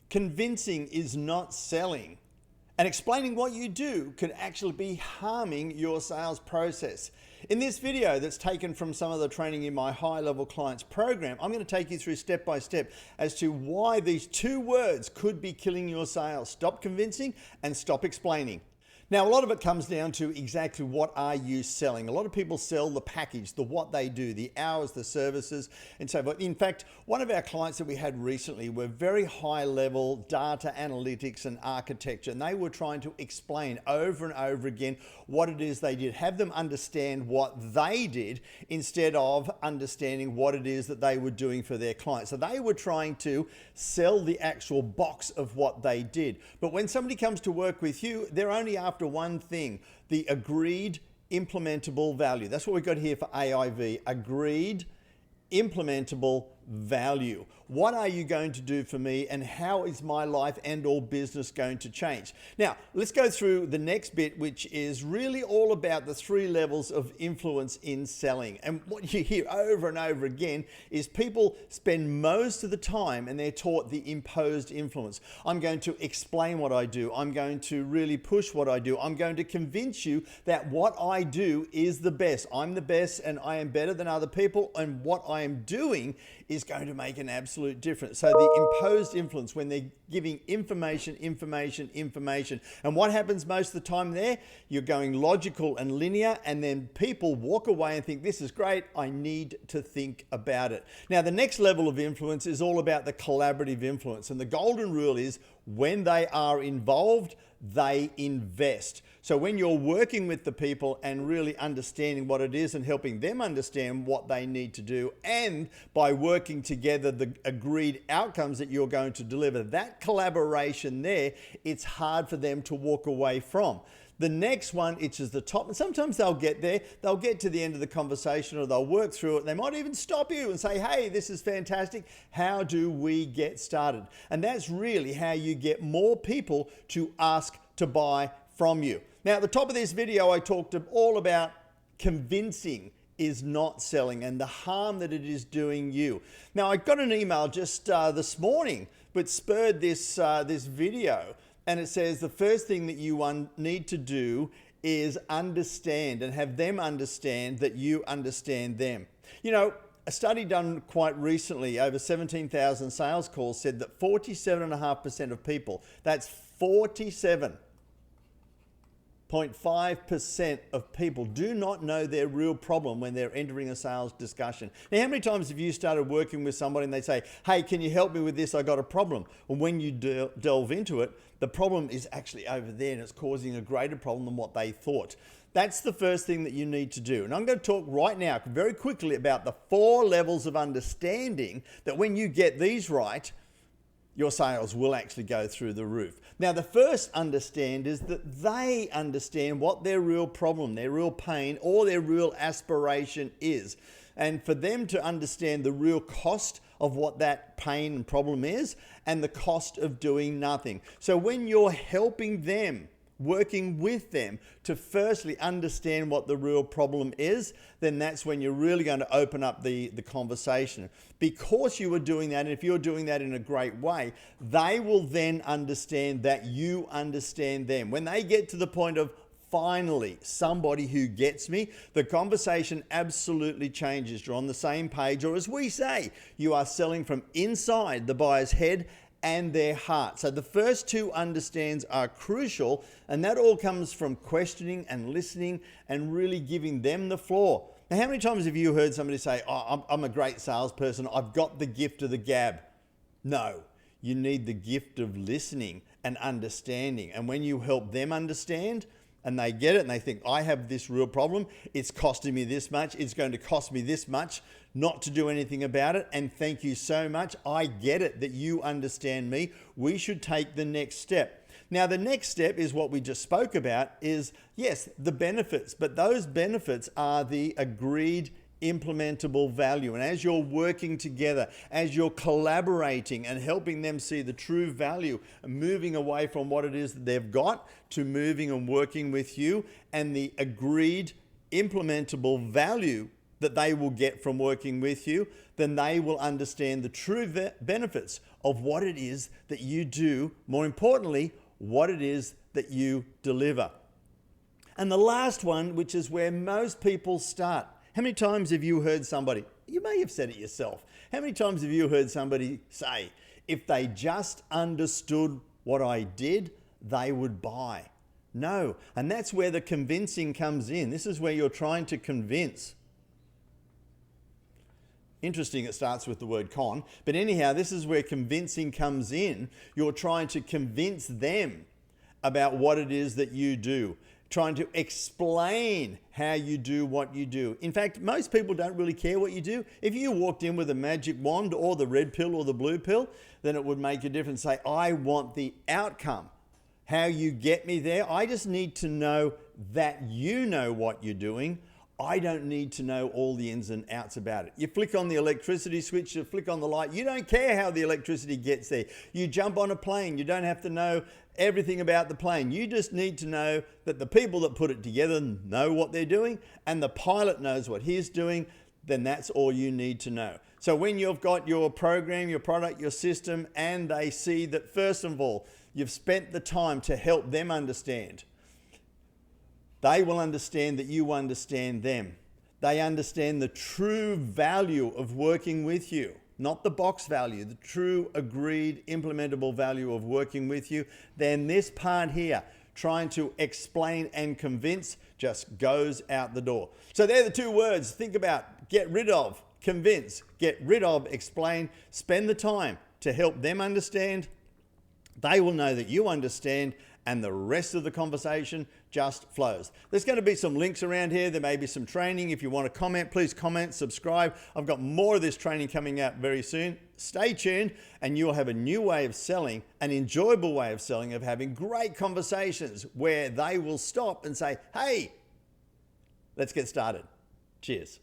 Convincing is not selling, and explaining what you do could actually be harming your sales process. In this video that's taken from some of the training in my high-level clients program, I'm going to take you through step by step as to why these two words could be killing your sales. Stop convincing and stop explaining. Now, a lot of it comes down to exactly what are you selling. A lot of people sell the package, the what they do, the hours, the services, and so forth. In fact, one of our clients that we had recently were very high level data analytics and architecture, and they were trying to explain over and over again what it is they did, have them understand what they did instead of understanding what it is that they were doing for their clients. So they were trying to sell the actual box of what they did. But when somebody comes to work with you, they're only after one thing, the agreed implementable value. That's what we've got here for AIV, agreed implementable value. What are you going to do for me, and how is my life and or business going to change? Now, let's go through the next bit, which is really all about the three levels of influence in selling. And what you hear over and over again is people spend most of the time and they're taught the imposed influence. I'm going to explain what I do. I'm going to really push what I do. I'm going to convince you that what I do is the best. I'm the best and I am better than other people, and what I am doing is going to make an absolute difference. So the imposed influence, when they're giving information. And what happens most of the time there? You're going logical and linear, and then people walk away and think, this is great, I need to think about it. Now, the next level of influence is all about the collaborative influence. And the golden rule is when they are involved, they invest. So when you're working with the people and really understanding what it is and helping them understand what they need to do, and by working together the agreed outcomes that you're going to deliver, that collaboration there, it's hard for them to walk away from. The next one, which is the top, and sometimes they'll get there, they'll get to the end of the conversation or they'll work through it. They might even stop you and say, hey, this is fantastic. How do we get started? And that's really how you get more people to ask to buy from you. Now, at the top of this video, I talked all about convincing is not selling and the harm that it is doing you. Now, I got an email just this morning, but spurred this video. And it says the first thing that you need to do is understand and have them understand that you understand them. You know, a study done quite recently, over 17,000 sales calls, said that 47.5% of people, that's 47.5% of people do not know their real problem when they're entering a sales discussion. Now, how many times have you started working with somebody and they say, hey, can you help me with this? I got a problem. And when you delve into it, the problem is actually over there and it's causing a greater problem than what they thought. That's the first thing that you need to do. And I'm going to talk right now very quickly about the 4 levels of understanding that when you get these right, your sales will actually go through the roof. Now, the first understand is that they understand what their real problem, their real pain, or their real aspiration is. And for them to understand the real cost of what that pain and problem is, and the cost of doing nothing. So when you're helping them, working with them to firstly understand what the real problem is, then that's when you're really going to open up the conversation. Because you are doing that, and if you're doing that in a great way, they will then understand that you understand them. When they get to the point of finally somebody who gets me, the conversation absolutely changes. You're on the same page, or as we say, you are selling from inside the buyer's head and their heart. So the first 2 understands are crucial, and that all comes from questioning and listening and really giving them the floor. Now, how many times have you heard somebody say, oh, I'm a great salesperson, I've got the gift of the gab? No, you need the gift of listening and understanding. And when you help them understand, and they get it and they think, I have this real problem, it's costing me this much, it's going to cost me this much not to do anything about it, and thank you so much, I get it that you understand me, we should take the next step. Now, the next step is what we just spoke about, is yes, the benefits, but those benefits are the agreed implementable value. And as you're working together, as you're collaborating and helping them see the true value, moving away from what it is that they've got to moving and working with you, and the agreed implementable value that they will get from working with you, then they will understand the true benefits of what it is that you do, more importantly, what it is that you deliver. And the last one, which is where most people start. How many times have you heard somebody, you may have said it yourself, how many times have you heard somebody say, if they just understood what I did, they would buy? No, and that's where the convincing comes in. This is where you're trying to convince. Interesting, it starts with the word con, but anyhow, this is where convincing comes in. You're trying to convince them about what it is that you do, trying to explain how you do what you do. In fact, most people don't really care what you do. If you walked in with a magic wand or the red pill or the blue pill, then it would make a difference. Say, I want the outcome. How you get me there, I just need to know that you know what you're doing. I don't need to know all the ins and outs about it. You flick on the electricity switch, you flick on the light, you don't care how the electricity gets there. You jump on a plane, you don't have to know everything about the plane. You just need to know that the people that put it together know what they're doing and the pilot knows what he's doing, then that's all you need to know. So when you've got your program, your product, your system, and they see that first of all, you've spent the time to help them understand, they will understand that you understand them. They understand the true value of working with you, not the box value, the true agreed implementable value of working with you. Then this part here, trying to explain and convince, just goes out the door. So they're the two words. Think about: get rid of, convince, get rid of, explain. Spend the time to help them understand. They will know that you understand, and the rest of the conversation just flows. There's going to be some links around here. There may be some training. If you want to comment, please comment, subscribe. I've got more of this training coming out very soon. Stay tuned and you'll have a new way of selling, an enjoyable way of selling, of having great conversations where they will stop and say, hey, let's get started. Cheers.